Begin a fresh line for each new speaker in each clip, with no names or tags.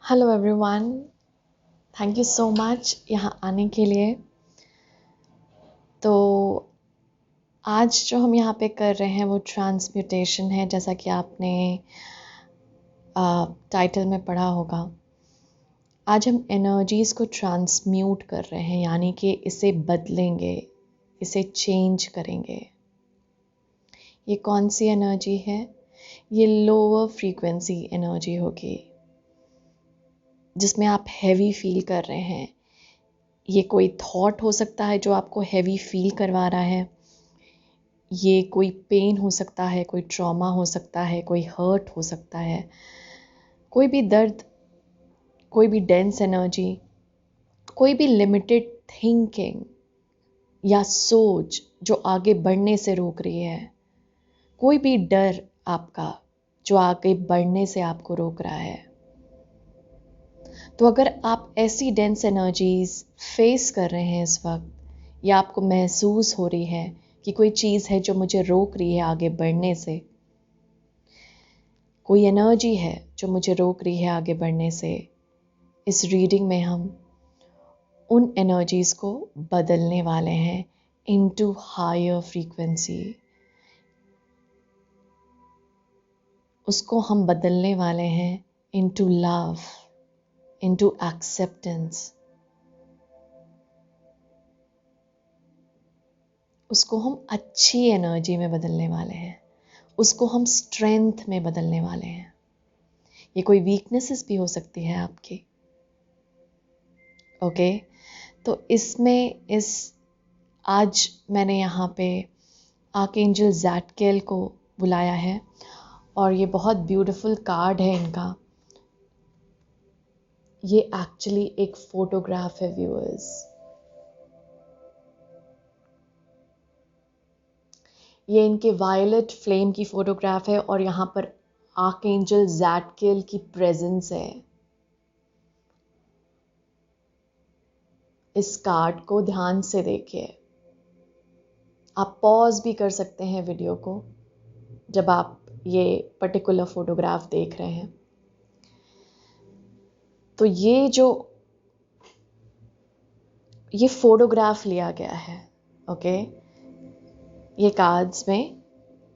Hello everyone, thank you so much यहाँ आने के लिए। तो आज जो हम यहाँ पे कर रहे हैं वो ट्रांसम्यूटेशन है, जैसा कि आपने टाइटल में पढ़ा होगा। आज हम एनर्जीज़ को ट्रांसम्यूट कर रहे हैं, यानी कि इसे बदलेंगे, इसे चेंज करेंगे। ये कौन सी एनर्जी है? ये लोअर फ्रीक्वेंसी एनर्जी होगी, जिसमें आप हैवी फील कर रहे हैं। ये कोई थॉट हो सकता है जो आपको हैवी फील करवा रहा है। ये कोई पेन हो सकता है, कोई ट्रॉमा हो सकता है, कोई हर्ट हो सकता है, कोई भी दर्द, कोई भी डेंस एनर्जी, कोई भी लिमिटेड थिंकिंग या सोच जो आगे बढ़ने से रोक रही है, कोई भी डर आपका जो आगे बढ़ने से आपको रोक रहा है। तो अगर आप ऐसी डेंस एनर्जीज फेस कर रहे हैं इस वक्त, या आपको महसूस हो रही है कि कोई चीज़ है जो मुझे रोक रही है आगे बढ़ने से, कोई एनर्जी है जो मुझे रोक रही है आगे बढ़ने से, इस रीडिंग में हम उन एनर्जीज़ को बदलने वाले हैं इनटू हायर फ्रीक्वेंसी। उसको हम बदलने वाले हैं इनटू लव, इनटू एक्सेप्टेंस। उसको हम अच्छी एनर्जी में बदलने वाले हैं, उसको हम स्ट्रेंथ में बदलने वाले हैं। ये कोई वीकनेसेस भी हो सकती है आपकी। ओके, तो इसमें आज मैंने यहाँ पे आर्कएंजल ज़ाटकेल को बुलाया है, और ये बहुत ब्यूटीफुल कार्ड है इनका। ये एक्चुअली एक फोटोग्राफ है व्यूअर्स। ये इनके वायलेट फ्लेम की फोटोग्राफ है, और यहाँ पर आर्कएंजल ज़ाटकेल की प्रेजेंस है। इस कार्ड को ध्यान से देखिए। आप पॉज भी कर सकते हैं वीडियो को जब आप ये पर्टिकुलर फोटोग्राफ देख रहे हैं। तो ये फोटोग्राफ लिया गया है। ओके, ये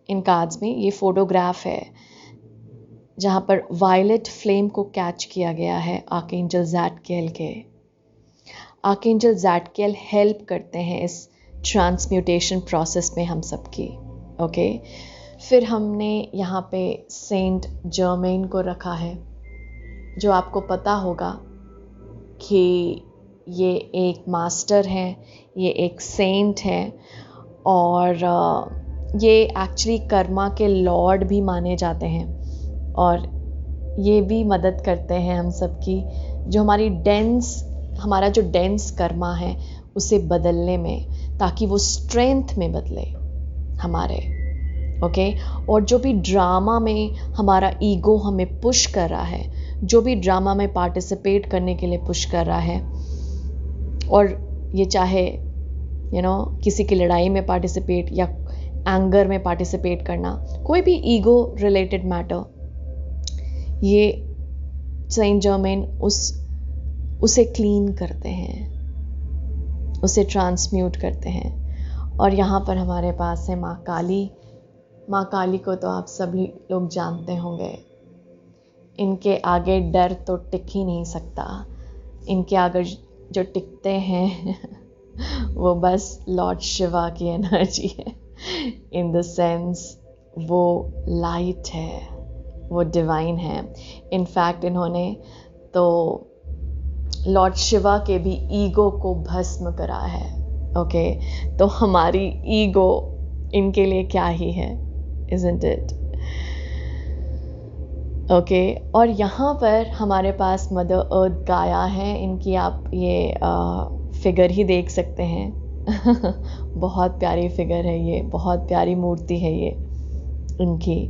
इन कार्ड्स में ये फोटोग्राफ है जहाँ पर वायलेट फ्लेम को कैच किया गया है आर्कएंजल ज़ाटकेल के। आर्कएंजल ज़ाटकेल हेल्प करते हैं इस ट्रांसम्यूटेशन प्रोसेस में हम सबकी। ओके, फिर हमने यहाँ पे सेंट जर्मेन को रखा है, जो आपको पता होगा कि ये एक मास्टर हैं, ये एक सेंट हैं, और ये एक्चुअली कर्मा के लॉर्ड भी माने जाते हैं, और ये भी मदद करते हैं हम सबकी, जो हमारा जो डेंस कर्मा है उसे बदलने में, ताकि वो स्ट्रेंथ में बदले हमारे। ओके, और जो भी ड्रामा में हमारा ईगो हमें पुश कर रहा है, जो भी ड्रामा में पार्टिसिपेट करने के लिए पुश कर रहा है, और ये चाहे किसी की लड़ाई में पार्टिसिपेट या एंगर में पार्टिसिपेट करना, कोई भी ईगो रिलेटेड मैटर, ये सेंट जर्मेन उसे क्लीन करते हैं, उसे ट्रांसम्यूट करते हैं। और यहाँ पर हमारे पास है माँ काली। माँ काली को तो आप सभी लोग जानते होंगे। इनके आगे डर तो टिक ही नहीं सकता। इनके आगे जो टिकते हैं वो बस लॉर्ड शिवा की एनर्जी है। इन द सेंस वो लाइट है, वो डिवाइन है। इनफैक्ट इन्होंने तो लॉर्ड शिवा के भी ईगो को भस्म करा है। ओके, तो हमारी ईगो इनके लिए क्या ही है, isn't it? ओके, और यहाँ पर हमारे पास मदर अर्थ गाया है। इनकी आप ये फिगर ही देख सकते हैं। बहुत प्यारी फिगर है ये, बहुत प्यारी मूर्ति है ये इनकी।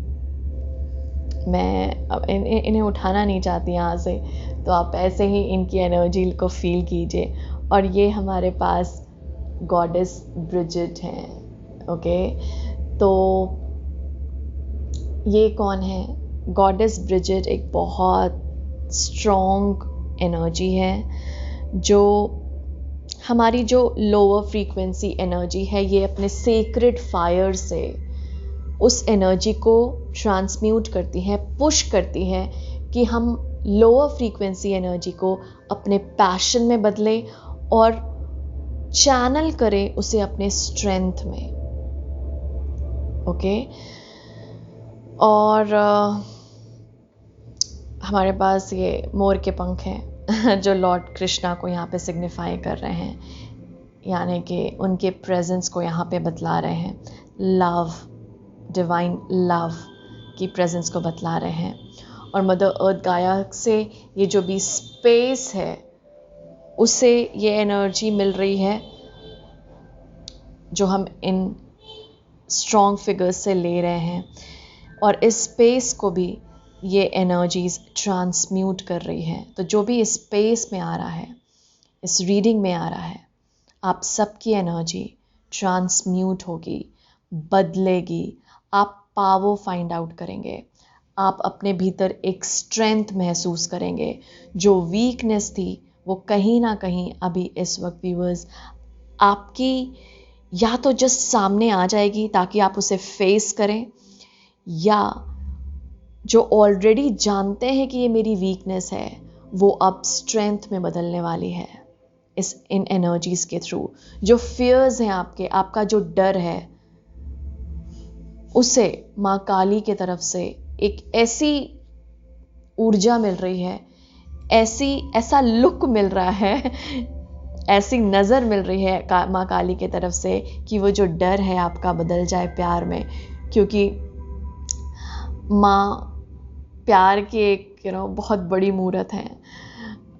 मैं अब इन्हें उठाना नहीं चाहती यहाँ से, तो आप ऐसे ही इनकी एनर्जी को फील कीजिए। और ये हमारे पास गॉडेस ब्रिजिट हैं। ओके, तो ये कौन है? गॉडेस ब्रिजिट एक बहुत स्ट्रॉन्ग एनर्जी है, जो हमारी जो लोअर फ्रीक्वेंसी एनर्जी है ये अपने सेक्रेड फायर से उस एनर्जी को ट्रांसम्यूट करती है, पुश करती है कि हम लोअर फ्रीक्वेंसी एनर्जी को अपने पैशन में बदलें और चैनल करें उसे अपने स्ट्रेंथ में। ओके और हमारे पास ये मोर के पंख हैं जो लॉर्ड कृष्णा को यहाँ पे सिग्निफाई कर रहे हैं, यानी कि उनके प्रेजेंस को यहाँ पे बतला रहे हैं। लव, डिवाइन लव की प्रेजेंस को बतला रहे हैं। और मदर अर्थ गाया से ये जो भी स्पेस है उसे ये एनर्जी मिल रही है जो हम इन स्ट्रॉन्ग फिगर्स से ले रहे हैं, और इस स्पेस को भी ये एनर्जीज ट्रांसम्यूट कर रही है। तो जो भी इस स्पेस में आ रहा है, इस रीडिंग में आ रहा है, आप सबकी एनर्जी ट्रांसम्यूट होगी, बदलेगी। आप पावर फाइंड आउट करेंगे, आप अपने भीतर एक स्ट्रेंथ महसूस करेंगे। जो वीकनेस थी वो कहीं ना कहीं अभी इस वक्त व्यूअर्स आपकी या तो जस्ट सामने आ जाएगी ताकि आप उसे फेस करें, या जो ऑलरेडी जानते हैं कि ये मेरी वीकनेस है वो अब स्ट्रेंथ में बदलने वाली है इन एनर्जीज के थ्रू। जो फियर्स हैं आपके, आपका जो डर है, उसे माँ काली के तरफ से एक ऐसी ऊर्जा मिल रही है, ऐसा लुक मिल रहा है, ऐसी नज़र मिल रही है माँ काली के तरफ से कि वो जो डर है आपका बदल जाए प्यार में। क्योंकि माँ प्यार की एक बहुत बड़ी मूर्त है,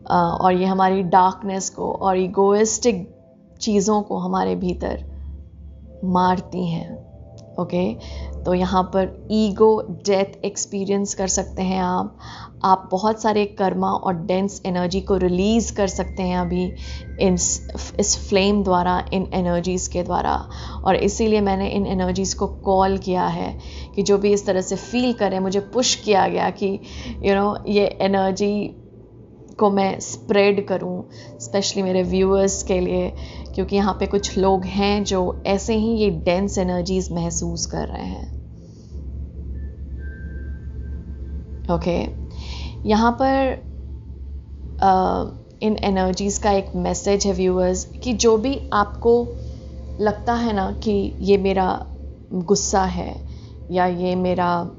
और ये हमारी डार्कनेस को और ईगोइस्टिक चीज़ों को हमारे भीतर मारती हैं। ओके तो यहाँ पर ईगो डेथ एक्सपीरियंस कर सकते हैं आप बहुत सारे कर्मा और डेंस एनर्जी को रिलीज़ कर सकते हैं अभी इस फ्लेम द्वारा, इन एनर्जीज़ के द्वारा। और इसीलिए मैंने इन एनर्जीज़ को कॉल किया है कि जो भी इस तरह से फील करें, मुझे पुश किया गया कि ये एनर्जी को मैं स्प्रेड करूं, स्पेशली मेरे व्यूअर्स के लिए, क्योंकि यहाँ पे कुछ लोग हैं जो ऐसे ही ये डेंस एनर्जीज महसूस कर रहे हैं। ओके यहाँ पर इन एनर्जीज का एक मैसेज है व्यूअर्स कि जो भी आपको लगता है ना कि ये मेरा गुस्सा है, या ये मेरा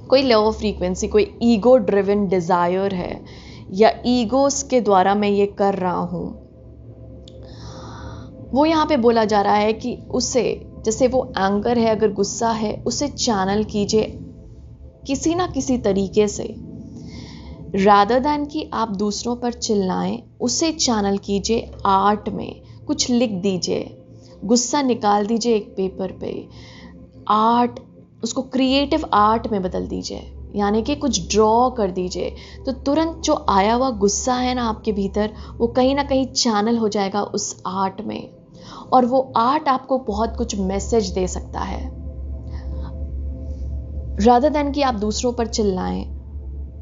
कोई लो फ्रीक्वेंसी, कोई ईगो ड्रिवन डिज़ायर है, या ईगोस के द्वारा मैं ये कर रहा हूँ, वो यहाँ पे बोला जा रहा है कि उसे, जैसे वो एंगर है, अगर गुस्सा है, उसे चैनल कीजिए किसी ना किसी तरीके से। रादर दैन कि आप दूसरों पर चिल्लाएं, उसे चैनल कीजिए आर्ट में, कुछ लिख दीजिए, गुस्सा निकाल दीजिए एक पेपर पे, आर्ट, उसको क्रिएटिव आर्ट में बदल दीजिए, यानी कि कुछ ड्रॉ कर दीजिए। तो तुरंत जो आया हुआ गुस्सा है ना आपके भीतर, वो कहीं ना कहीं चैनल हो जाएगा उस आर्ट में, और वो आर्ट आपको बहुत कुछ मैसेज दे सकता है। रादर देन कि आप दूसरों पर चिल्लाएं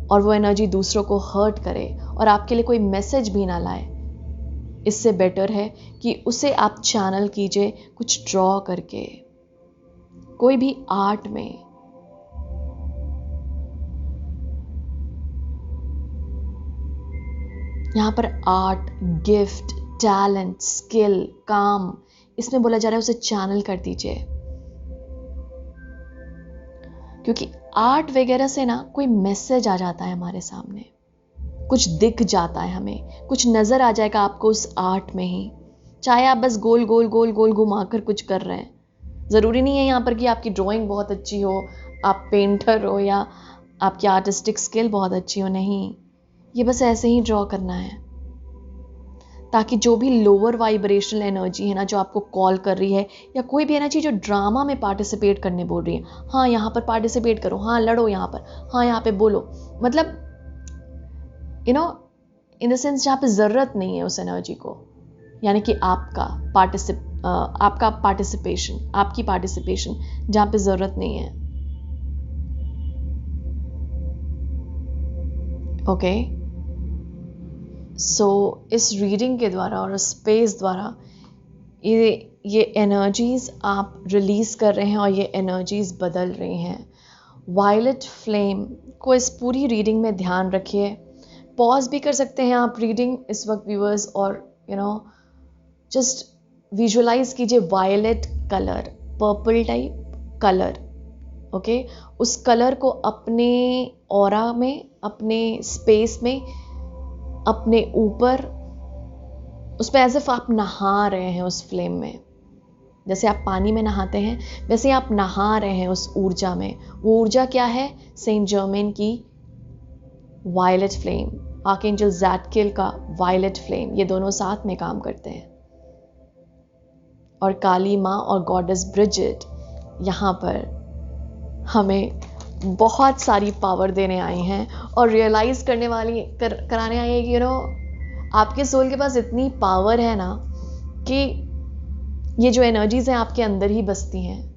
और वो एनर्जी दूसरों को हर्ट करे और आपके लिए कोई मैसेज भी ना लाए, इससे बेटर है कि उसे आप चैनल कीजिए कुछ ड्रॉ करके, कोई भी आर्ट में। यहाँ पर आर्ट, गिफ्ट, टैलेंट, स्किल, काम, इसमें बोला जा रहा है उसे चैनल कर दीजिए। क्योंकि आर्ट वगैरह से ना कोई मैसेज आ जाता है हमारे सामने, कुछ दिख जाता है, हमें कुछ नजर आ जाएगा आपको उस आर्ट में ही। चाहे आप बस गोल गोल गोल गोल घुमाकर कुछ कर रहे हैं, ज़रूरी नहीं है यहाँ पर कि आपकी ड्राइंग बहुत अच्छी हो, आप पेंटर हो, या आपकी आर्टिस्टिक स्किल बहुत अच्छी हो। नहीं, ये बस ऐसे ही ड्रॉ करना है, ताकि जो भी लोअर वाइब्रेशनल एनर्जी है ना, जो आपको कॉल कर रही है, या कोई भी एनर्जी जो ड्रामा में पार्टिसिपेट करने बोल रही है, हाँ यहाँ पर पार्टिसिपेट करो, हाँ लड़ो यहाँ पर, हाँ यहाँ पे बोलो, मतलब इन द सेंस जहाँ पे ज़रूरत नहीं है उस एनर्जी को, यानी कि आपका पार्टिसिपेशन, आपकी पार्टिसिपेशन जहाँ पे ज़रूरत नहीं है। ओके, सो इस रीडिंग के द्वारा और स्पेस द्वारा ये एनर्जीज आप रिलीज कर रहे हैं और ये एनर्जीज बदल रही हैं। वायलेट फ्लेम को इस पूरी रीडिंग में ध्यान रखिए। पॉज भी कर सकते हैं आप रीडिंग इस वक्त व्यूअर्स, और जस्ट विजुअलाइज कीजिए violet colour, purple type colour. Okay, उस कलर को अपने ऑरा में, अपने स्पेस में, अपने ऊपर, उस पर एज इफ आप नहा रहे हैं उस फ्लेम में। जैसे आप पानी में नहाते हैं वैसे आप नहा रहे हैं उस ऊर्जा में। वो ऊर्जा क्या है? सेंट जर्मेन की वायलेट फ्लेम, आर्कएंजल ज़ाटकिल का वायलेट फ्लेम, ये दोनों साथ में काम करते हैं। और काली माँ और गॉडेस ब्रिजिट यहाँ पर हमें बहुत सारी पावर देने आई हैं और रियलाइज करने वाली कराने आई है कि आपके सोल के पास इतनी पावर है ना कि ये जो एनर्जीज हैं आपके अंदर ही बसती हैं।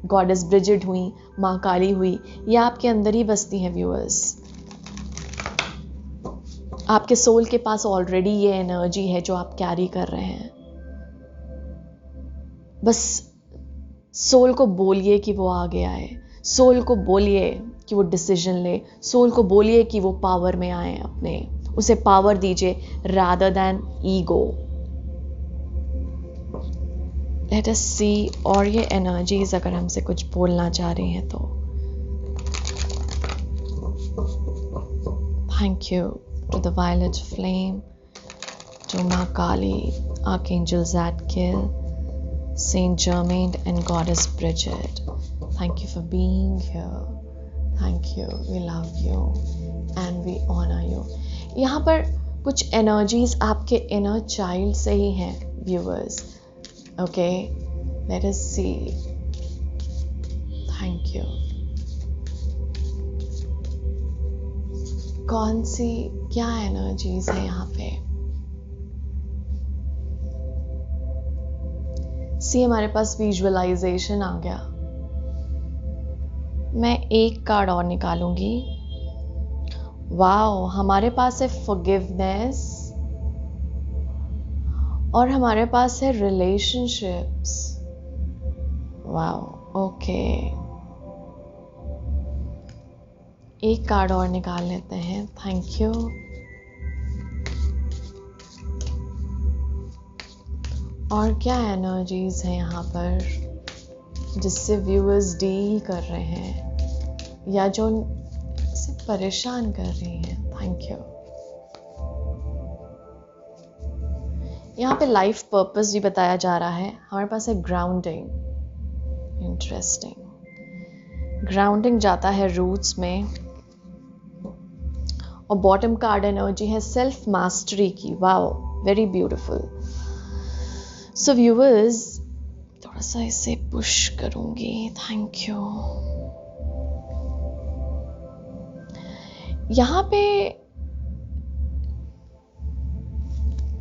गॉडेस ब्रिजिट हुई, माँ काली हुई, ये आपके अंदर ही बसती हैं व्यूअर्स। आपके सोल के पास ऑलरेडी ये एनर्जी है जो आप कैरी कर रहे हैं। बस सोल को बोलिए कि वो आगे आए, सोल को बोलिए कि वो डिसीजन ले, सोल को बोलिए कि वो पावर में आए, अपने उसे पावर दीजिए rather than ego. Let us see, और ये एनर्जीज अगर हमसे कुछ बोलना चाह रही हैं तो thank you to the violet flame, to Maa Kali, archangel Zadkiel, Saint Germain and Goddess Bridget. Thank you for being here. Thank you. We love you and we honor you. यहाँ पर कुछ एनर्जीज आपके इनर चाइल्ड से ही हैं viewers. Okay, let us see. Thank you. कौन सी क्या एनर्जीज है यहाँ पे? सी, हमारे पास विजुअलाइजेशन आ गया। मैं एक कार्ड और निकालूंगी। वाओ, हमारे पास है फॉरगिवनेस और हमारे पास है रिलेशनशिप्स। वाओ, ओके, एक कार्ड और निकाल लेते हैं। Thank you. और क्या एनर्जीज हैं यहाँ पर जिससे व्यूअर्स डील कर रहे हैं या जो उसे परेशान कर रही हैं? Thank you. यहाँ पे लाइफ पर्पस भी बताया जा रहा है। हमारे पास है ग्राउंडिंग। इंटरेस्टिंग। ग्राउंडिंग जाता है रूट्स में। और बॉटम कार्ड एनर्जी है सेल्फ मास्टरी की। Wow, very beautiful. So viewers, थोड़ा सा इसे पुश करूंगी। Thank you. यहाँ पे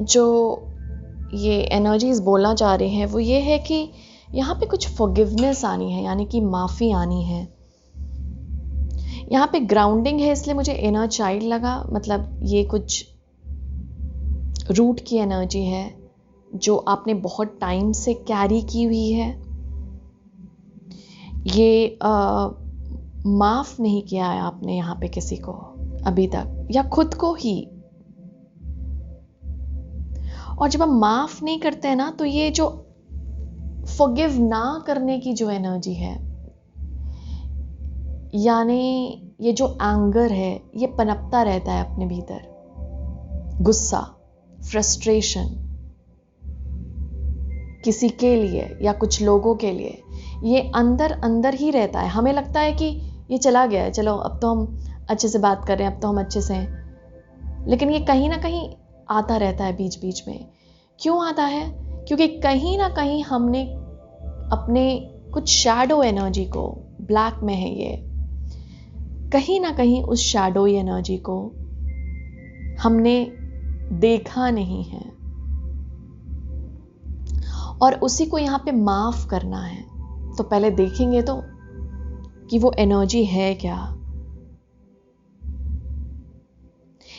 जो ये एनर्जीज बोलना चाह रही हैं वो ये है कि यहाँ पे कुछ फॉरगिवनेस आनी है, यानी कि माफ़ी आनी है। यहाँ पे ग्राउंडिंग है इसलिए मुझे इनर चाइल्ड लगा, मतलब ये कुछ रूट की एनर्जी है जो आपने बहुत टाइम से कैरी की हुई है। ये माफ़ नहीं किया है आपने यहाँ पे किसी को अभी तक, या खुद को ही। और जब हम माफ़ नहीं करते हैं ना, तो ये जो फॉरगिव ना करने की जो एनर्जी है, यानी ये जो एंगर है, ये पनपता रहता है अपने भीतर। गुस्सा, फ्रस्ट्रेशन किसी के लिए या कुछ लोगों के लिए, ये अंदर अंदर ही रहता है। हमें लगता है कि ये चला गया है, चलो अब तो हम अच्छे से बात कर रहे हैं, अब तो हम अच्छे से हैं, लेकिन ये कहीं ना कहीं आता रहता है बीच बीच में। क्यों आता है? क्योंकि कहीं ना कहीं हमने अपने कुछ शैडो एनर्जी को, ब्लैक में है ये, कहीं ना कहीं उस शैडो एनर्जी को हमने देखा नहीं है और उसी को यहाँ पे माफ करना है। तो पहले देखेंगे तो कि वो एनर्जी है क्या।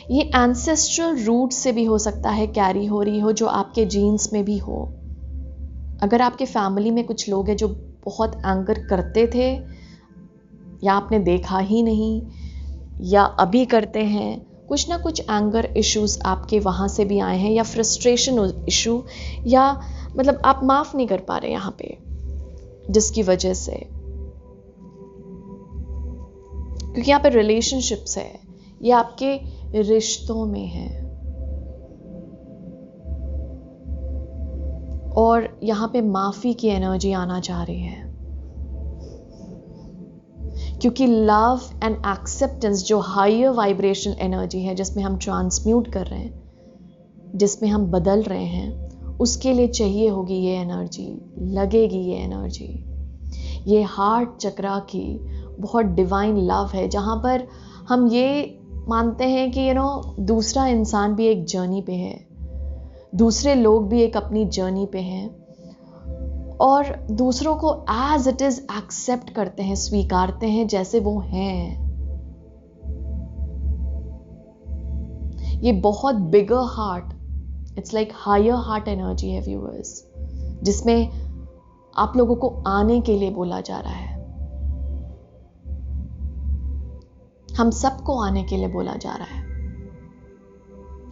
ये एंसेस्ट्रल रूट से भी हो सकता है कैरी हो रही हो, जो आपके जीन्स में भी हो। अगर आपके फैमिली में कुछ लोग हैं जो बहुत एंगर करते थे, या आपने देखा ही नहीं, या अभी करते हैं, कुछ ना कुछ एंगर इश्यूज आपके वहाँ से भी आए हैं, या फ्रस्ट्रेशन इशू, या मतलब आप माफ़ नहीं कर पा रहे यहाँ पे, जिसकी वजह से, क्योंकि यहाँ पे रिलेशनशिप्स है, ये आपके रिश्तों में है, और यहाँ पे माफ़ी की एनर्जी आना चाह रही है, क्योंकि लव एंड एक्सेप्टेंस जो हायर वाइब्रेशनल एनर्जी है, जिसमें हम ट्रांसम्यूट कर रहे हैं, जिसमें हम बदल रहे हैं, उसके लिए चाहिए होगी ये एनर्जी, लगेगी ये एनर्जी। ये हार्ट चक्रा की बहुत डिवाइन लव है, जहाँ पर हम ये मानते हैं कि दूसरा इंसान भी एक जर्नी पे है, दूसरे लोग भी एक अपनी जर्नी पे हैं, और दूसरों को एज इट इज एक्सेप्ट करते हैं, स्वीकारते हैं जैसे वो हैं। ये बहुत bigger heart, it's like higher heart energy है व्यूअर्स, जिसमें आप लोगों को आने के लिए बोला जा रहा है, हम सबको आने के लिए बोला जा रहा है,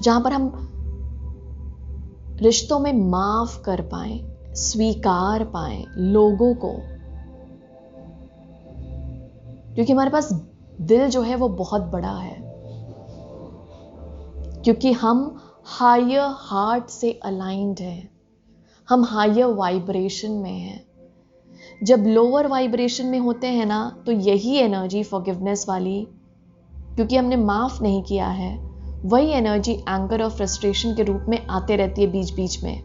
जहां पर हम रिश्तों में माफ कर पाए, स्वीकार पाए लोगों को, क्योंकि हमारे पास दिल जो है वो बहुत बड़ा है, क्योंकि हम हायर हार्ट से अलाइंड हैं, हम हायर वाइब्रेशन में हैं। जब लोअर वाइब्रेशन में होते हैं ना, तो यही एनर्जी फॉरगिवनेस वाली, क्योंकि हमने माफ नहीं किया है, वही एनर्जी एंगर और फ्रस्ट्रेशन के रूप में आते रहती है बीच बीच में।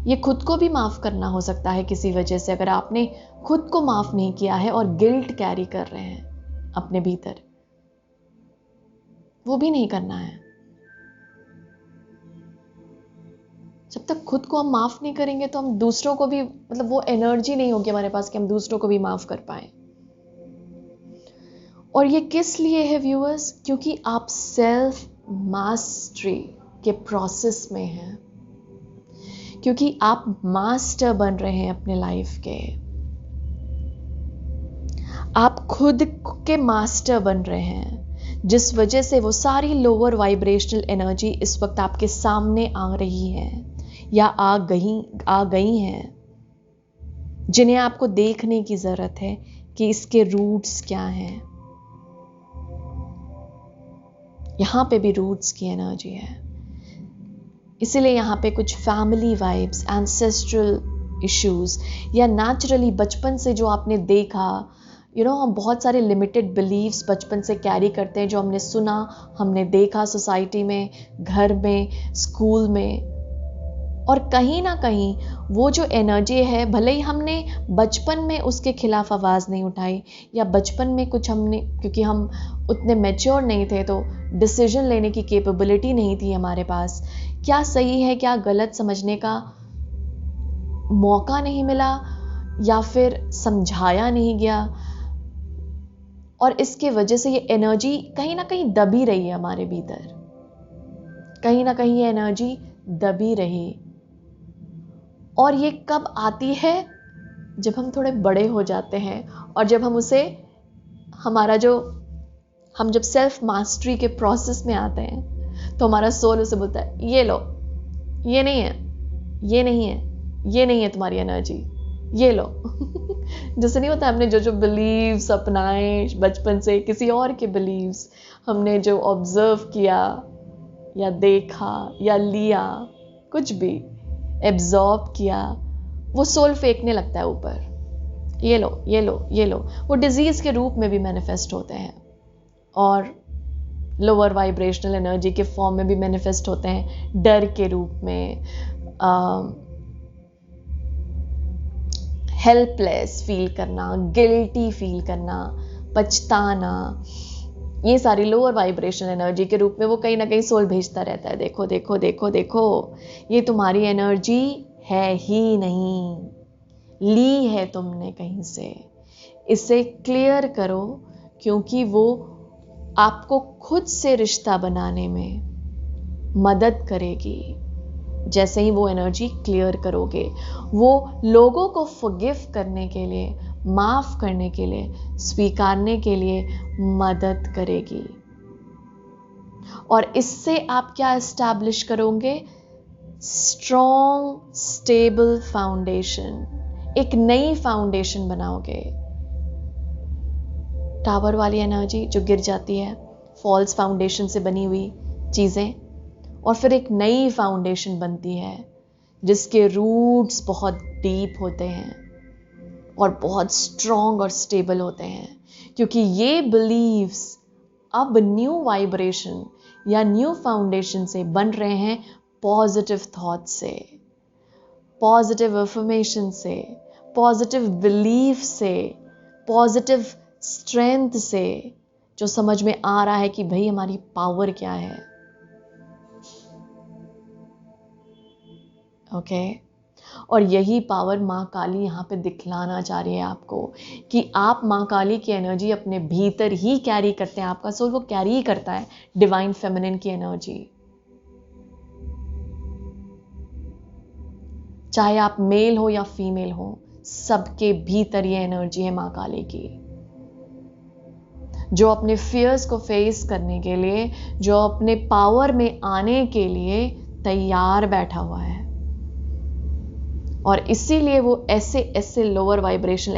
ये खुद को भी माफ करना हो सकता है किसी वजह से, अगर आपने खुद को माफ नहीं किया है और गिल्ट कैरी कर रहे हैं अपने भीतर, वो भी नहीं करना है। जब तक खुद को हम माफ नहीं करेंगे तो हम दूसरों को भी, मतलब वो एनर्जी नहीं होगी हमारे पास कि हम दूसरों को भी माफ कर पाए। और ये किस लिए है व्यूअर्स? क्योंकि आप सेल्फ मास्टरी के प्रोसेस में हैं, क्योंकि आप मास्टर बन रहे हैं अपने लाइफ के, आप खुद के मास्टर बन रहे हैं, जिस वजह से वो सारी लोअर वाइब्रेशनल एनर्जी इस वक्त आपके सामने आ रही है, या आ गई हैं, जिन्हें आपको देखने की जरूरत है कि इसके रूट्स क्या हैं। यहां पे भी रूट्स की एनर्जी है, इसीलिए यहाँ पे कुछ फैमिली वाइब्स, एंसेस्ट्रल इश्यूज, या नेचुरली बचपन से जो आपने देखा, हम बहुत सारे लिमिटेड बिलीव्स बचपन से कैरी करते हैं, जो हमने सुना, हमने देखा सोसाइटी में, घर में, स्कूल में, और कहीं ना कहीं वो जो एनर्जी है, भले ही हमने बचपन में उसके खिलाफ आवाज़ नहीं उठाई, या बचपन में कुछ हमने, क्योंकि हम उतने मैच्योर नहीं थे, तो डिसीजन लेने की कैपेबिलिटी नहीं थी हमारे पास, क्या सही है क्या गलत समझने का मौका नहीं मिला, या फिर समझाया नहीं गया, और इसके वजह से ये एनर्जी कहीं ना कहीं दबी रही है हमारे भीतर, कहीं ना कहीं ये एनर्जी दबी रही। और ये कब आती है? जब हम थोड़े बड़े हो जाते हैं, और जब हम उसे, हम जब सेल्फ मास्टरी के प्रोसेस में आते हैं, तो हमारा सोल उसे बोलता है, ये लो, ये नहीं है, ये नहीं है, ये नहीं है तुम्हारी एनर्जी, ये लो। जैसे नहीं होता, हमने जो बिलीव्स अपनाए बचपन से, किसी और के बिलीव्स, हमने जो ऑब्जर्व किया या देखा या लिया, कुछ भी एब्जॉर्ब किया, वो सोल फेंकने लगता है ऊपर, ये लो, ये लो, ये लो। वो डिजीज के रूप में भी मैनिफेस्ट होते हैं, और लोअर वाइब्रेशनल एनर्जी के फॉर्म में भी मैनिफेस्ट होते हैं, डर के रूप में, हेल्पलेस फील करना, गिल्टी फील करना, पछताना, ये सारी लोअर वाइब्रेशनल एनर्जी के रूप में वो कहीं ना कहीं सोल भेजता रहता है, देखो देखो देखो देखो, ये तुम्हारी एनर्जी है ही नहीं, ली है तुमने कहीं से, इसे क्लियर करो, क्योंकि वो आपको खुद से रिश्ता बनाने में मदद करेगी। जैसे ही वो एनर्जी क्लियर करोगे, वो लोगों को फॉरगिव करने के लिए, माफ करने के लिए, स्वीकारने के लिए मदद करेगी। और इससे आप क्या एस्टैब्लिश करोगे? स्ट्रॉन्ग स्टेबल फाउंडेशन, एक नई फाउंडेशन बनाओगे। टावर वाली एनर्जी जो गिर जाती है, फॉल्स फाउंडेशन से बनी हुई चीजें, और फिर एक नई फाउंडेशन बनती है जिसके रूट्स बहुत डीप होते हैं और बहुत स्ट्रॉन्ग और स्टेबल होते हैं, क्योंकि ये बिलीव्स अब न्यू वाइब्रेशन या न्यू फाउंडेशन से बन रहे हैं पॉजिटिव थॉट से, पॉजिटिव अफर्मेशन से, पॉजिटिव बिलीफ से, पॉजिटिव स्ट्रेंथ से, जो समझ में आ रहा है कि भाई हमारी पावर क्या है। ओके और यही पावर माँ काली यहाँ पे दिखलाना चाह रही है आपको कि आप माँ काली की एनर्जी अपने भीतर ही कैरी करते हैं। आपका सोल वो कैरी ही करता है डिवाइन फेमिनिन की एनर्जी। चाहे आप मेल हो या फीमेल हो, सबके भीतर ये एनर्जी है माँ काली की, जो अपने फियर्स को फेस करने के लिए, जो अपने पावर में आने के लिए तैयार बैठा हुआ है। और इसीलिए वो ऐसे ऐसे लोअर वाइब्रेशनल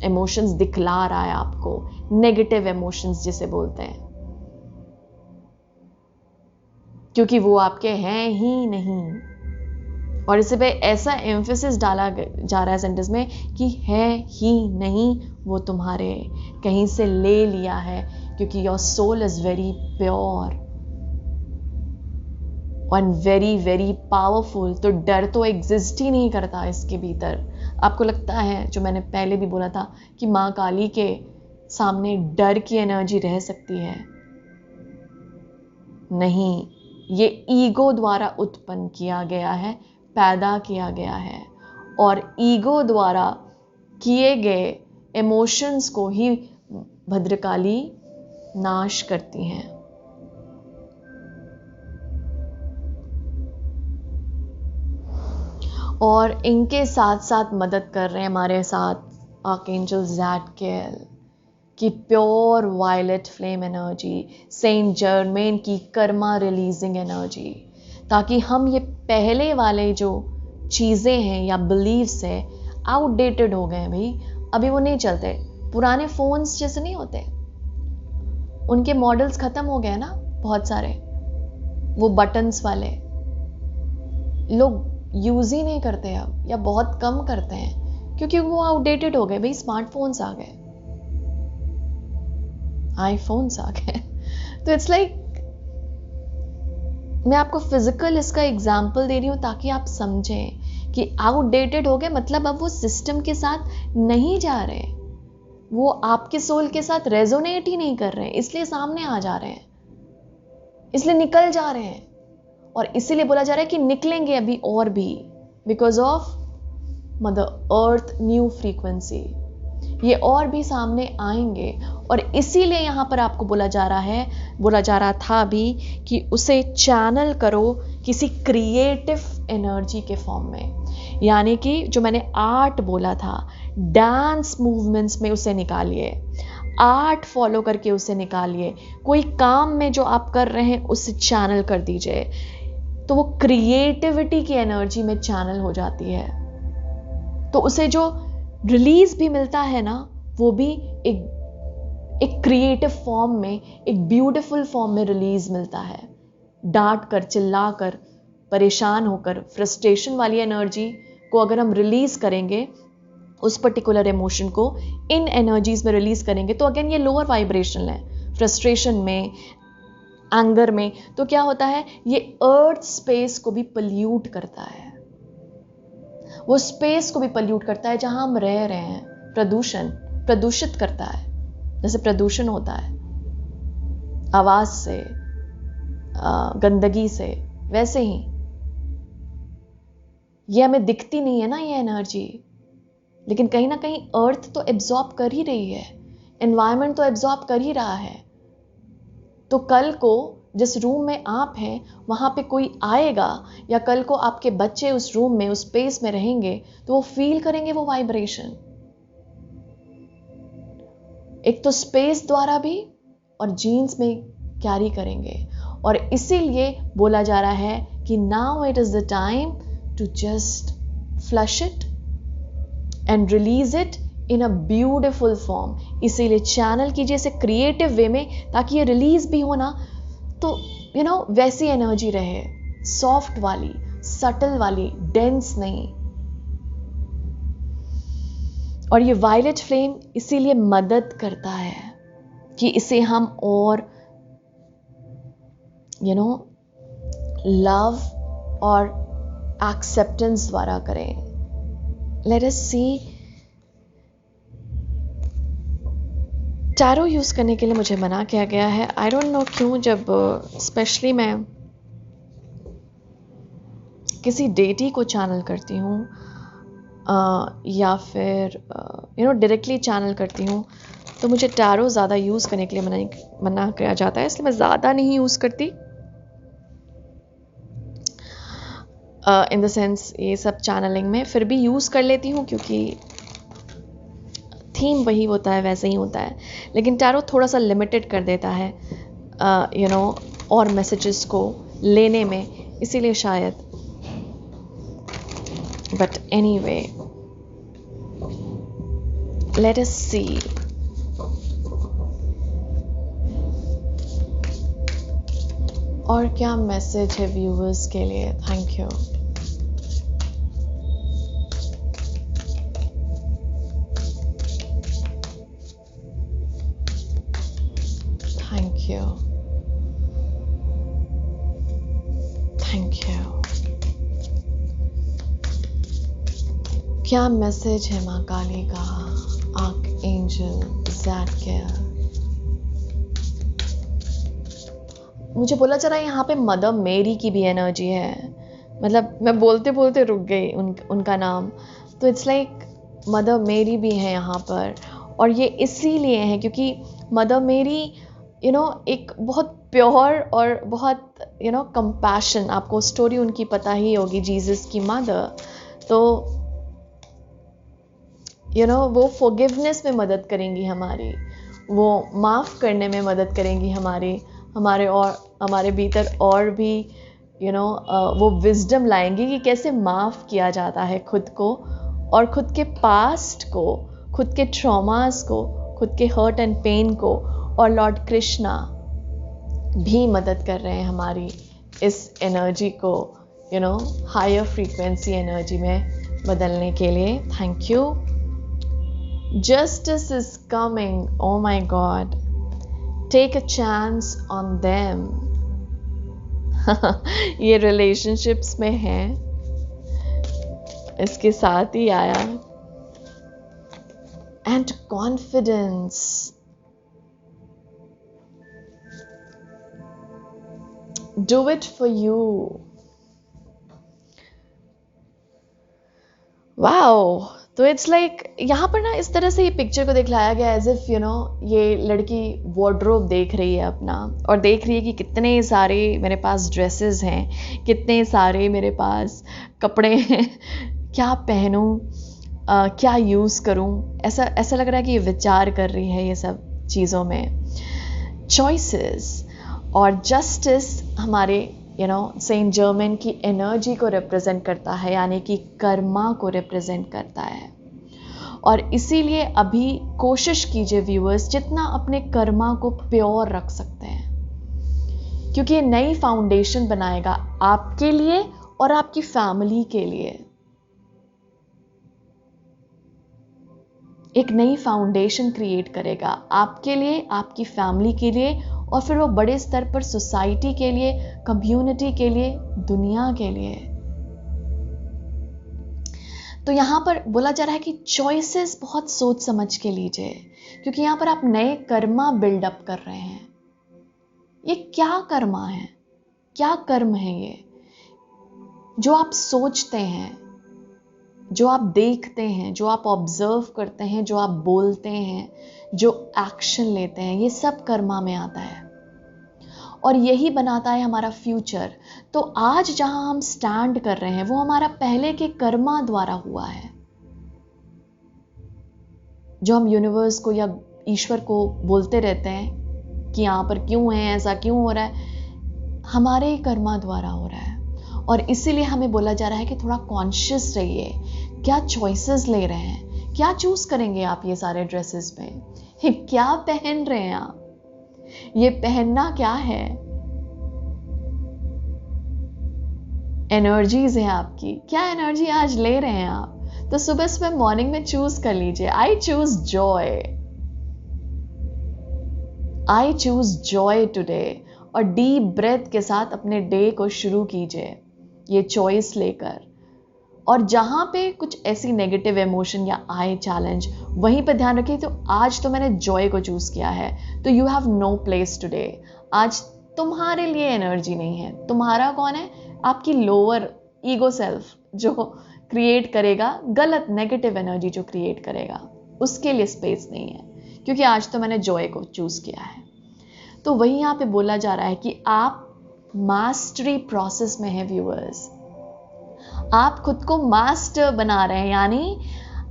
इमोशंस दिखला रहा है आपको, नेगेटिव इमोशंस जिसे बोलते हैं, क्योंकि वो आपके हैं ही नहीं। और इसे पे ऐसा एम्फेसिस डाला जा रहा है सेंटेंस में कि है ही नहीं, वो तुम्हारे कहीं से ले लिया है, क्योंकि your soul is very pure और वेरी वेरी पावरफुल। तो डर तो एग्जिस्ट ही नहीं करता इसके भीतर। आपको लगता है, जो मैंने पहले भी बोला था, कि माँ काली के सामने डर की एनर्जी रह सकती है? नहीं, ये ईगो द्वारा उत्पन्न किया गया है, पैदा किया गया है, और ईगो द्वारा किए गए इमोशंस को ही भद्रकाली नाश करती हैं। और इनके साथ साथ मदद कर रहे हैं हमारे साथ आर्कएंजल ज़ाटकिएल की pure violet flame energy, Saint Germain की कर्मा रिलीजिंग एनर्जी, ताकि हम ये पहले वाले जो चीज़ें हैं या बिलीव्स है आउटडेटेड हो गए हैं भाई, अभी वो नहीं चलते। पुराने फोन्स जैसे नहीं होते, उनके मॉडल्स खत्म हो गए ना बहुत सारे, वो बटन्स वाले लोग यूज ही नहीं करते अब, या बहुत कम करते हैं, क्योंकि वो आउटडेटेड हो गए भाई। स्मार्टफोन्स आ गए, आईफोन्स आ गए। तो इट्स लाइक मैं आपको फिजिकल इसका एग्जाम्पल दे रही हूं ताकि आप समझें कि आउटडेटेड हो गए मतलब अब वो सिस्टम के साथ नहीं जा रहे, वो आपके सोल के साथ रेजोनेट ही नहीं कर रहे, इसलिए सामने आ जा रहे हैं, इसलिए निकल जा रहे हैं। और इसीलिए बोला जा रहा है कि निकलेंगे अभी और भी, because of mother earth new frequency, ये और भी सामने आएंगे। और इसीलिए यहां पर आपको बोला जा रहा था अभी कि उसे चैनल करो किसी क्रिएटिव एनर्जी के फॉर्म में, यानी कि जो मैंने आर्ट बोला था, डांस मूवमेंट्स में उसे निकालिए, आर्ट फॉलो करके उसे निकालिए, कोई काम में जो आप कर रहे हैं उसे चैनल कर दीजिए, तो वो क्रिएटिविटी की एनर्जी में चैनल हो जाती है। तो उसे जो रिलीज भी मिलता है ना, वो भी एक क्रिएटिव फॉर्म में, एक ब्यूटीफुल फॉर्म में रिलीज मिलता है। डांट कर, चिल्ला कर, परेशान होकर, फ्रस्ट्रेशन वाली एनर्जी को अगर हम रिलीज करेंगे, उस पर्टिकुलर इमोशन को इन एनर्जीज में रिलीज करेंगे, तो अगेन ये लोअर वाइब्रेशनल है। फ्रस्ट्रेशन में, एंगर में, तो क्या होता है, ये अर्थ स्पेस को भी पल्यूट करता है, वो स्पेस को भी पल्यूट करता है जहां हम रह रहे हैं। प्रदूषित करता है, जैसे प्रदूषण होता है आवाज से, गंदगी से, वैसे ही ये हमें दिखती नहीं है ना ये एनर्जी, लेकिन कहीं ना कहीं अर्थ तो एब्जॉर्ब कर ही रही है, एनवायरनमेंट तो एब्जॉर्ब कर ही रहा है। तो कल को जिस रूम में आप हैं वहाँ पे कोई आएगा, या कल को आपके बच्चे उस रूम में, उस स्पेस में रहेंगे, तो वो फील करेंगे वो वाइब्रेशन, एक तो स्पेस द्वारा भी और जीन्स में कैरी करेंगे। और इसीलिए बोला जा रहा है कि now it is the time to just flush it and release it in a beautiful form. इसीलिए चैनल कीजिए इसे क्रिएटिव वे में, ताकि ये रिलीज भी हो ना तो वैसी एनर्जी रहे, सॉफ्ट वाली, सटल वाली, डेंस नहीं। और ये वायलेट फ्लेम इसीलिए मदद करता है कि इसे हम और लव और एक्सेप्टेंस द्वारा करें। लेट अस सी, टैरो यूज करने के लिए मुझे मना किया गया है। आई डोंट नो क्यों। जब स्पेशली मैं किसी डेटी को चैनल करती हूँ या फिर डायरेक्टली चैनल करती हूँ, तो मुझे टैरो ज़्यादा यूज़ करने के लिए मना किया जाता है, इसलिए मैं ज़्यादा नहीं यूज़ करती। इन द सेंस ये सब चैनलिंग में फिर भी यूज़ कर लेती हूँ, क्योंकि थीम वही होता है, वैसे ही होता है। लेकिन टैरो थोड़ा सा लिमिटेड कर देता है और मैसेजेस को लेने में, इसीलिए शायद। But anyway, late us see. और क्या मैसेज है व्यूअर्स के लिए? Thank you. Thank you, thank you. क्या मैसेज है माँ काली का, आर्क एंजल ज़ाडकियल? मुझे बोला चला यहाँ पे मदर मेरी की भी एनर्जी है। मतलब मैं बोलते बोलते रुक गई उनका नाम। तो इट्स लाइक मदर मेरी भी है यहाँ पर। और ये इसीलिए है क्योंकि मदर मेरी एक बहुत प्योर और बहुत कंपैशन, आपको स्टोरी उनकी पता ही होगी, जीसस की मदर। तो वो फॉरगिवनेस में मदद करेंगी हमारी, वो माफ़ करने में मदद करेंगी हमारे भीतर और भी वो विजडम लाएंगी कि कैसे माफ़ किया जाता है खुद को, और खुद के पास्ट को, खुद के ट्रॉमास को, खुद के हर्ट एंड पेन को। और लॉर्ड कृष्णा भी मदद कर रहे हैं हमारी इस एनर्जी को हायर फ्रीक्वेंसी एनर्जी में बदलने के लिए। Thank you. Justice is coming. Oh my God. Take a chance on them. ये relationships में है, इसके साथ ही आया। And confidence. Do it for you. Wow. तो इट्स लाइक यहाँ पर ना इस तरह से ये पिक्चर को दिखलाया गया एज इफ ये लड़की वार्डरोब देख रही है अपना, और देख रही है कि कितने सारे मेरे पास ड्रेसेस हैं, कितने सारे मेरे पास कपड़े हैं, क्या पहनूं, क्या यूज़ करूं। ऐसा लग रहा है कि ये विचार कर रही है ये सब चीज़ों में। चॉइसेस और जस्टिस हमारे सेंट जर्मन की एनर्जी को रिप्रेजेंट करता है, यानी कि कर्मा को रिप्रेजेंट करता है। और इसीलिए अभी कोशिश कीजिए व्यूअर्स, जितना अपने कर्मा को प्योर रख सकते हैं, क्योंकि ये नई फाउंडेशन बनाएगा आपके लिए और आपकी फैमिली के लिए। एक नई फाउंडेशन क्रिएट करेगा आपके लिए, आपकी फैमिली के लिए, और फिर वो बड़े स्तर पर सोसाइटी के लिए, कम्युनिटी के लिए, दुनिया के लिए। तो यहाँ पर बोला जा रहा है कि चॉइसेस बहुत सोच समझ के लीजिए, क्योंकि यहाँ पर आप नए कर्मा बिल्डअप कर रहे हैं। ये क्या कर्मा है, क्या कर्म है ये? जो आप सोचते हैं, जो आप देखते हैं, जो आप ऑब्जर्व करते हैं, जो आप बोलते हैं, जो एक्शन लेते हैं, ये सब कर्मा में आता है। और यही बनाता है हमारा फ्यूचर। तो आज जहां हम स्टैंड कर रहे हैं वो हमारा पहले के कर्मा द्वारा हुआ है। जो हम यूनिवर्स को या ईश्वर को बोलते रहते हैं कि यहाँ पर क्यों है, ऐसा क्यों हो रहा है, हमारे ही कर्मा द्वारा हो रहा है। और इसीलिए हमें बोला जा रहा है कि थोड़ा कॉन्शियस रहिए, क्या चॉइसेस ले रहे हैं, क्या चूज करेंगे आप ये सारे ड्रेसेस में, क्या पहन रहे हैं आप, ये पहनना क्या है, एनर्जीज है आपकी, क्या एनर्जी आज ले रहे हैं आप। तो सुबह सुबह मॉर्निंग में चूज कर लीजिए, I choose Joy, I choose Joy today, और डीप ब्रेथ के साथ अपने डे को शुरू कीजिए ये चॉइस लेकर। और जहां पे कुछ ऐसी नेगेटिव इमोशन या आए चैलेंज, वहीं पे ध्यान रखिए तो आज तो मैंने जॉय को चूज किया है, तो you have no place today. आज तुम्हारे लिए एनर्जी नहीं है। तुम्हारा कौन है? आपकी लोअर ईगो सेल्फ जो क्रिएट करेगा गलत नेगेटिव एनर्जी, जो क्रिएट करेगा, उसके लिए स्पेस नहीं है, क्योंकि आज तो मैंने जॉय को चूज किया है। तो वही यहाँ पे बोला जा रहा है कि आप मास्टरी प्रोसेस में है व्यूअर्स। आप खुद को मास्टर बना रहे हैं, यानी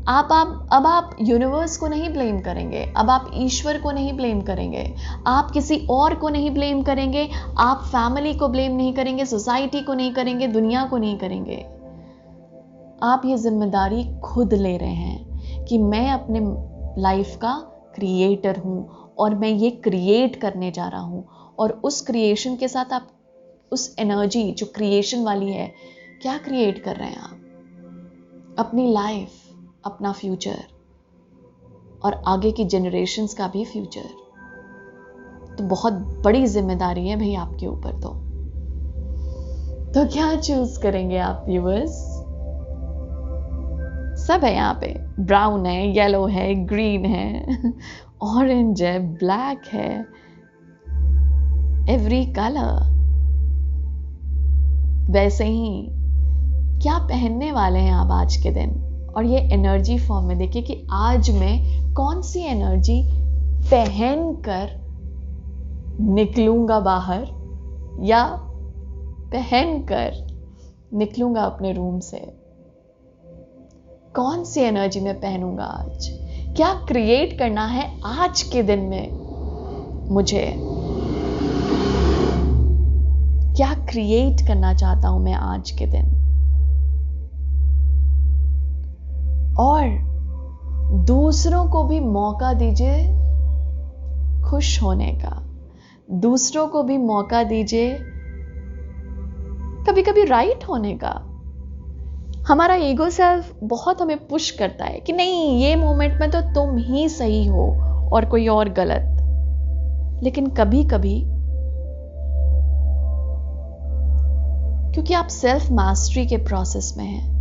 अब आप यूनिवर्स को नहीं ब्लेम करेंगे, अब आप ईश्वर को नहीं ब्लेम करेंगे, आप किसी और को नहीं ब्लेम करेंगे, आप फैमिली को ब्लेम नहीं करेंगे, सोसाइटी को नहीं करेंगे, दुनिया को नहीं करेंगे। आप ये जिम्मेदारी खुद ले रहे हैं कि मैं अपने लाइफ का क्रिएटर हूं और मैं ये क्रिएट करने जा रहा हूं। और उस क्रिएशन के साथ आप उस एनर्जी जो क्रिएशन वाली है, क्या क्रिएट कर रहे हैं आप? अपनी लाइफ, अपना फ्यूचर और आगे की जनरेशन्स का भी फ्यूचर। तो बहुत बड़ी जिम्मेदारी है भाई आपके ऊपर। तो क्या चूज करेंगे आप व्यूअर्स? सब है यहाँ पे, ब्राउन है, येलो है, ग्रीन है, ऑरेंज है, ब्लैक है, एवरी कलर। वैसे ही क्या पहनने वाले हैं आप आज के दिन, और ये एनर्जी फॉर्म में देखिए कि आज मैं कौन सी एनर्जी पहनकर निकलूंगा बाहर, या पहनकर निकलूंगा अपने रूम से। कौन सी एनर्जी में पहनूंगा आज, क्या क्रिएट करना है आज के दिन में मुझे, क्या क्रिएट करना चाहता हूं मैं आज के दिन। और दूसरों को भी मौका दीजिए खुश होने का, दूसरों को भी मौका दीजिए कभी कभी राइट होने का। हमारा ईगो सेल्फ बहुत हमें पुश करता है कि नहीं, ये मोमेंट में तो तुम ही सही हो और कोई और गलत। लेकिन कभी कभी, क्योंकि आप सेल्फ मास्टरी के प्रोसेस में हैं,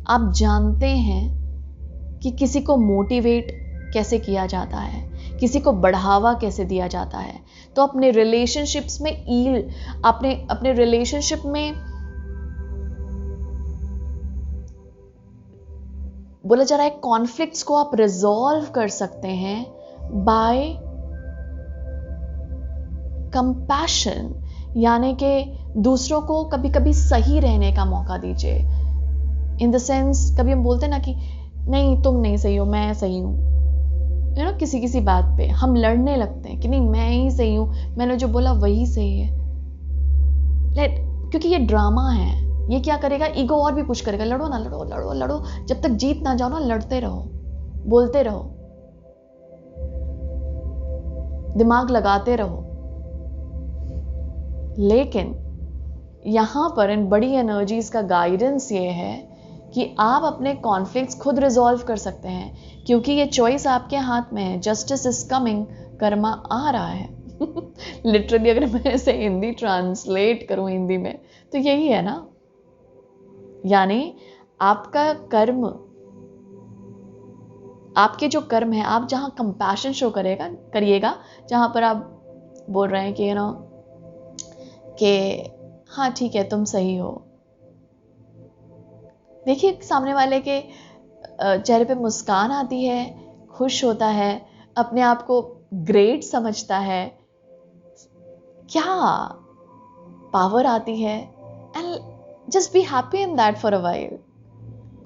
आप जानते हैं कि किसी को मोटिवेट कैसे किया जाता है, किसी को बढ़ावा कैसे दिया जाता है। तो अपने रिलेशनशिप्स में अपने रिलेशनशिप में बोला जा रहा है कॉन्फ्लिक्ट्स को आप रिजॉल्व कर सकते हैं बाय कंपैशन, यानी कि दूसरों को कभी कभी सही रहने का मौका दीजिए। इन द सेंस, कभी हम बोलते हैं ना कि नहीं तुम नहीं सही हो, मैं सही हूं, यू नो, किसी किसी बात पे हम लड़ने लगते हैं कि नहीं मैं ही सही हूं, मैंने जो बोला वही सही है। क्योंकि ये ड्रामा है, ये क्या करेगा, ईगो और भी पुश करेगा, लड़ो ना, लड़ो लड़ो लड़ो, जब तक जीत ना जाओ ना, लड़ते रहो, बोलते रहो, दिमाग लगाते रहो। लेकिन यहां पर इन बड़ी एनर्जीज का गाइडेंस ये है कि आप अपने कॉन्फ्लिक्ट्स खुद रिजॉल्व कर सकते हैं, क्योंकि ये चॉइस आपके हाथ में है। जस्टिस इज कमिंग, कर्मा आ रहा है। लिटरली अगर मैं इसे हिंदी ट्रांसलेट करूं हिंदी में, तो यही है ना, यानी आपका कर्म, आपके जो कर्म है, आप जहां कंपैशन शो करिएगा, जहां पर आप बोल रहे हैं कि यू नो कि हाँ ठीक है तुम सही हो, देखिए सामने वाले के चेहरे पे मुस्कान आती है, खुश होता है, अपने आप को ग्रेट समझता है क्या पावर आती है, and just be happy in that for a while.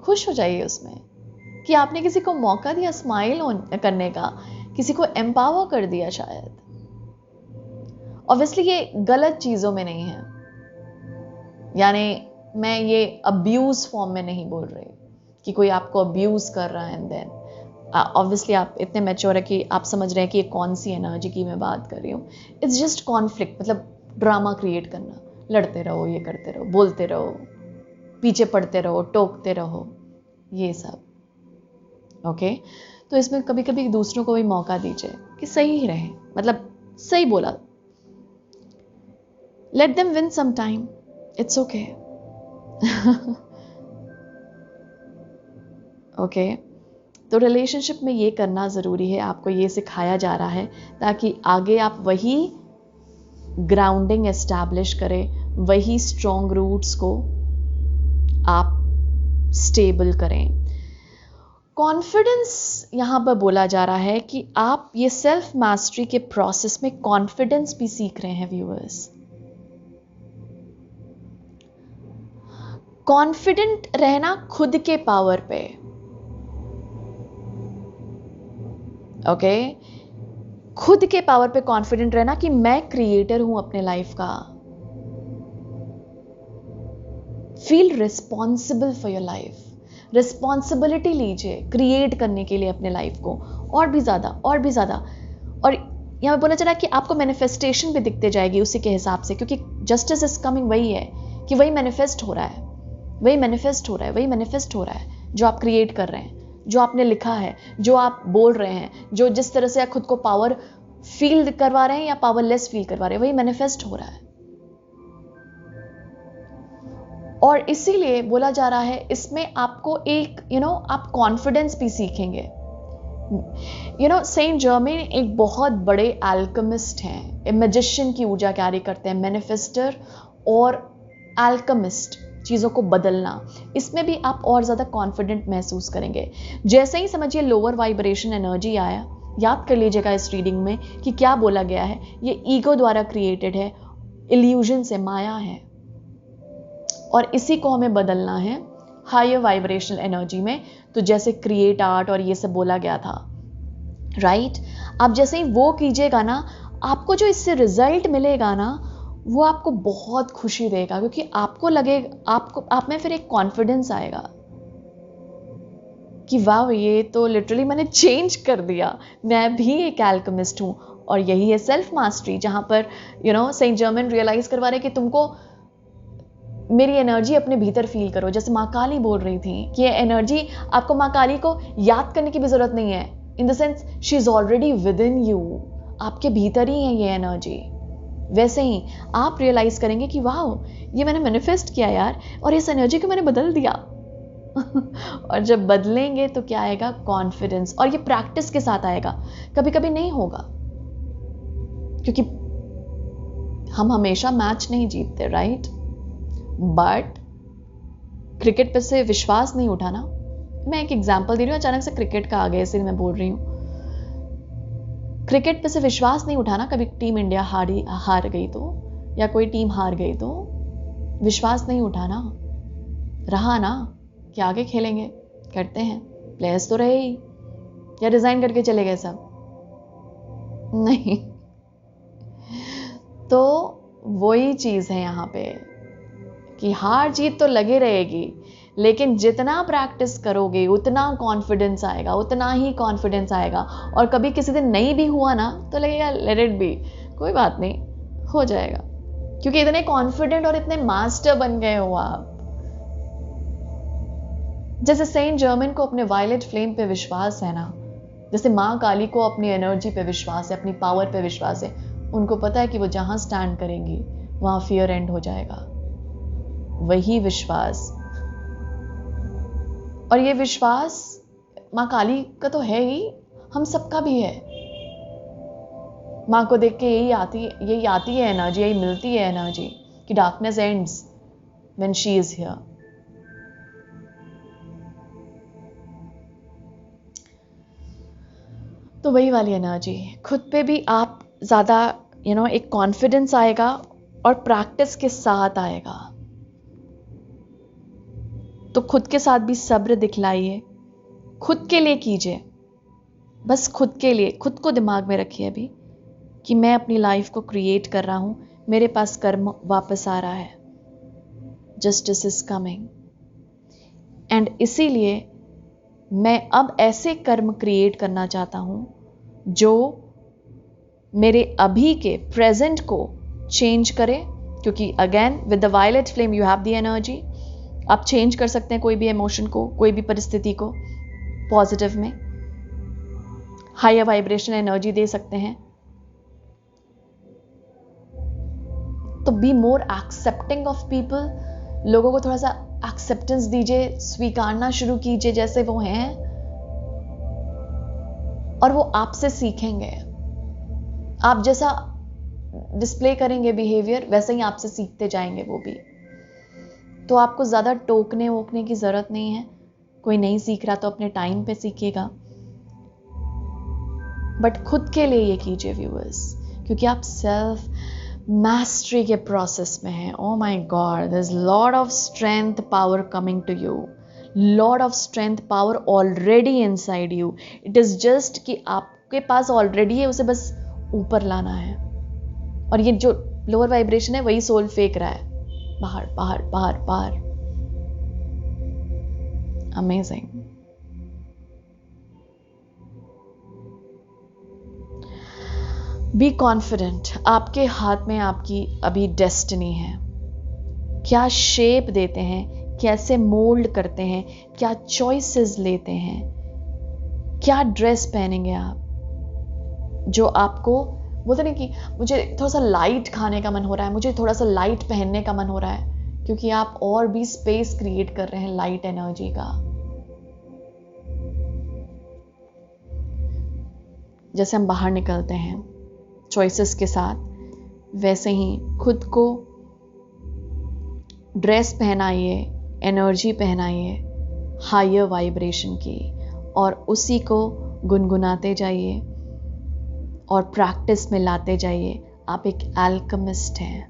खुश हो जाइए उसमें कि आपने किसी को मौका दिया स्माइल करने का, किसी को एम्पावर कर दिया। शायद ऑब्वियसली ये गलत चीजों में नहीं है, यानी मैं ये अब्यूज फॉर्म में नहीं बोल रही कि कोई आपको अब्यूज कर रहा है, एंड देन ऑब्वियसली आप इतने मैच्योर है कि आप समझ रहे हैं कि ये कौन सी एनर्जी की मैं बात कर रही हूँ। इट्स जस्ट कॉन्फ्लिक्ट, मतलब ड्रामा क्रिएट करना, लड़ते रहो, ये करते रहो, बोलते रहो, पीछे पड़ते रहो, टोकते रहो, ये सब। ओके, तो इसमें कभी कभी दूसरों को भी मौका दीजिए कि सही ही रहे, मतलब सही बोला, let them win some time, it's okay. Okay, तो रिलेशनशिप में ये करना ज़रूरी है, आपको ये सिखाया जा रहा है ताकि आगे आप वही ग्राउंडिंग एस्टैब्लिश करें, वही स्ट्रॉन्ग रूट्स को आप स्टेबल करें। कॉन्फिडेंस यहाँ पर बोला जा रहा है कि आप ये सेल्फ मास्टरी के प्रोसेस में कॉन्फिडेंस भी सीख रहे हैं व्यूअर्स। कॉन्फिडेंट रहना खुद के पावर पे, ओके, खुद के पावर पे कॉन्फिडेंट रहना कि मैं क्रिएटर हूं अपने लाइफ का। Feel responsible for your life, responsibility लीजिए क्रिएट करने के लिए अपने लाइफ को, और भी ज्यादा और भी ज्यादा। और यहां बोला जा रहा है कि आपको मैनिफेस्टेशन भी दिखते जाएगी उसी के हिसाब से, क्योंकि जस्टिस इज कमिंग वही है कि वही मैनिफेस्ट हो रहा है, वही मैनिफेस्ट हो रहा है, वही मैनिफेस्ट हो रहा है जो आप क्रिएट कर रहे हैं, जो आपने लिखा है, जो आप बोल रहे हैं, जो जिस तरह से आप खुद को पावर फील करवा रहे हैं या पावरलेस फील करवा रहे हैं, वही मैनिफेस्ट हो रहा है। और इसीलिए बोला जा रहा है इसमें आपको एक आप कॉन्फिडेंस भी सीखेंगे। सेंट जर्मेन एक बहुत बड़े एल्केमिस्ट हैं, मैजिशियन की ऊर्जा कैरी करते हैं, मैनिफेस्टर और एल्केमिस्ट, चीज़ों को बदलना, इसमें भी आप और ज़्यादा कॉन्फिडेंट महसूस करेंगे। जैसे ही समझिए लोअर वाइब्रेशन एनर्जी आया, याद कर लीजिएगा इस रीडिंग में कि क्या बोला गया है, ये ईगो द्वारा क्रिएटेड है, इल्यूजन से, माया है, और इसी को हमें बदलना है हायर वाइब्रेशनल एनर्जी में। तो जैसे क्रिएट आर्ट और ये सब बोला गया था, राइट, आप जैसे ही वो कीजिएगा ना, आपको जो इससे रिजल्ट मिलेगा ना, वो आपको बहुत खुशी देगा, क्योंकि आपको लगेगा, आप में फिर एक कॉन्फिडेंस आएगा कि वाह, ये तो लिटरली मैंने चेंज कर दिया, मैं भी एक एल्केमिस्ट हूं। और यही है सेल्फ मास्टरी, जहां पर सेंट जर्मन रियलाइज करवा रहे कि तुमको मेरी एनर्जी अपने भीतर फील करो। जैसे माँ काली बोल रही थी कि ये एनर्जी, आपको माँ काली को याद करने की भी जरूरत नहीं है, in the sense she is already with in you, आपके भीतर ही है ये एनर्जी। वैसे ही आप रियलाइज करेंगे कि वाह, ये मैंने मैनिफेस्ट किया यार, और इस एनर्जी को मैंने बदल दिया। और जब बदलेंगे तो क्या आएगा, कॉन्फिडेंस, और ये प्रैक्टिस के साथ आएगा, कभी कभी नहीं होगा, क्योंकि हम हमेशा मैच नहीं जीतते, राइट। बट क्रिकेट पे से विश्वास नहीं उठाना, मैं एक एग्जांपल दे रही हूँ, अचानक से क्रिकेट का आ गया इसलिए मैं बोल रही हूँ। क्रिकेट पे से विश्वास नहीं उठाना, कभी टीम इंडिया हार गई तो, या कोई टीम हार गई तो विश्वास नहीं उठाना, रहा ना कि आगे खेलेंगे, करते हैं, प्लेयर्स तो रहे ही, या रिजाइन करके चले गए सब, नहीं। तो वही चीज है यहाँ पे कि हार जीत तो लगे रहेगी, लेकिन जितना प्रैक्टिस करोगे उतना कॉन्फिडेंस आएगा, उतना ही कॉन्फिडेंस आएगा। और कभी किसी दिन नहीं भी हुआ ना, तो लगेगा लेट इट बी, कोई बात नहीं, हो जाएगा, क्योंकि इतने कॉन्फिडेंट और इतने मास्टर बन गए हो आप। जैसे सेंट जर्मन को अपने वायलेट फ्लेम पे विश्वास है ना, जैसे माँ काली को अपनी एनर्जी पे विश्वास है, अपनी पावर पे विश्वास है, उनको पता है कि वो जहां स्टैंड करेंगी वहां फियर एंड हो जाएगा। वही विश्वास, और ये विश्वास माँ काली का तो है ही, हम सबका भी है। माँ को देख के यही आती है एनर्जी, यही मिलती है एनर्जी कि darkness ends when she is here. तो वही वाली एनर्जी, खुद पे भी आप ज़्यादा एक कॉन्फिडेंस आएगा और प्रैक्टिस के साथ आएगा। तो खुद के साथ भी सब्र दिखलाइए, खुद के लिए कीजिए, बस खुद के लिए। खुद को दिमाग में रखिए अभी कि मैं अपनी लाइफ को क्रिएट कर रहा हूं, मेरे पास कर्म वापस आ रहा है, जस्टिस इज कमिंग। एंड इसीलिए मैं अब ऐसे कर्म क्रिएट करना चाहता हूं जो मेरे अभी के प्रेजेंट को चेंज करे, क्योंकि again with the violet flame you have the energy. आप चेंज कर सकते हैं कोई भी इमोशन को, कोई भी परिस्थिति को पॉजिटिव में, हायर वाइब्रेशन एनर्जी दे सकते हैं। तो be more accepting of people, लोगों को थोड़ा सा एक्सेप्टेंस दीजिए, स्वीकारना शुरू कीजिए जैसे वो हैं, और वो आपसे सीखेंगे। आप जैसा डिस्प्ले करेंगे बिहेवियर, वैसे ही आपसे सीखते जाएंगे वो भी। तो आपको ज्यादा टोकने वोकने की जरूरत नहीं है। कोई नहीं सीख रहा तो अपने टाइम पे सीखेगा, बट खुद के लिए ये कीजिए व्यूअर्स, क्योंकि आप सेल्फ मैस्ट्री के प्रोसेस में हैं। Oh my God, there is lot of strength power coming to you, lot of strength power already inside you. It is just कि आपके पास ऑलरेडी है, उसे बस ऊपर लाना है। और ये जो लोअर वाइब्रेशन है वही सोल फेंक रहा है बाहर बाहर बाहर बाहर। अमेजिंग। बी कॉन्फिडेंट, आपके हाथ में आपकी अभी डेस्टिनी है। क्या शेप देते हैं, कैसे मोल्ड करते हैं, क्या चॉइसेस लेते हैं, क्या ड्रेस पहनेंगे आप, जो आपको बोलते नहीं कि मुझे थोड़ा सा लाइट खाने का मन हो रहा है, मुझे थोड़ा सा लाइट पहनने का मन हो रहा है, क्योंकि आप और भी स्पेस क्रिएट कर रहे हैं लाइट एनर्जी का। जैसे हम बाहर निकलते हैं चॉइसेस के साथ, वैसे ही खुद को ड्रेस पहनाइए, एनर्जी पहनाइए हायर वाइब्रेशन की, और उसी को गुनगुनाते जाइए और प्रैक्टिस में लाते जाइए। आप एक एल्केमिस्ट हैं।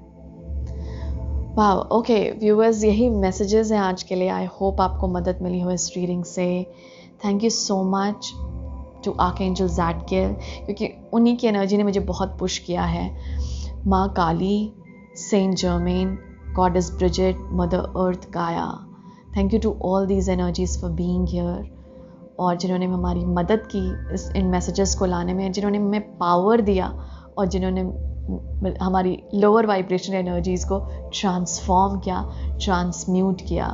वाह, ओके व्यूअर्स, यही मैसेजेस हैं आज के लिए। आई होप आपको मदद मिली हो इस रीडिंग से। Thank you so much to archangel Zadkiel, क्योंकि उन्हीं की एनर्जी ने मुझे बहुत पुश किया है। माँ Kali, Saint Germain, goddess Brigid, mother earth Gaia, thank you to all these energies for being here, और जिन्होंने हमारी मदद की इन मैसेजेस को लाने में, जिन्होंने हमें पावर दिया, और जिन्होंने हमारी लोअर वाइब्रेशन एनर्जीज़ को ट्रांसफॉर्म किया, ट्रांसम्यूट किया।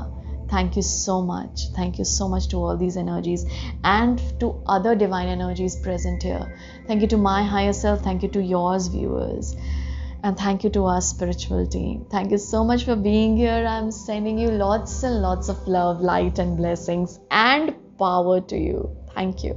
Thank you so much. Thank you so much to all these energies and to other divine energies present here. Thank you to my higher self. Thank you to yours, viewers. And thank you to our spiritual team. Thank you so much for being here. I'm sending you lots and lots of love, light and blessings and power to you. Thank you.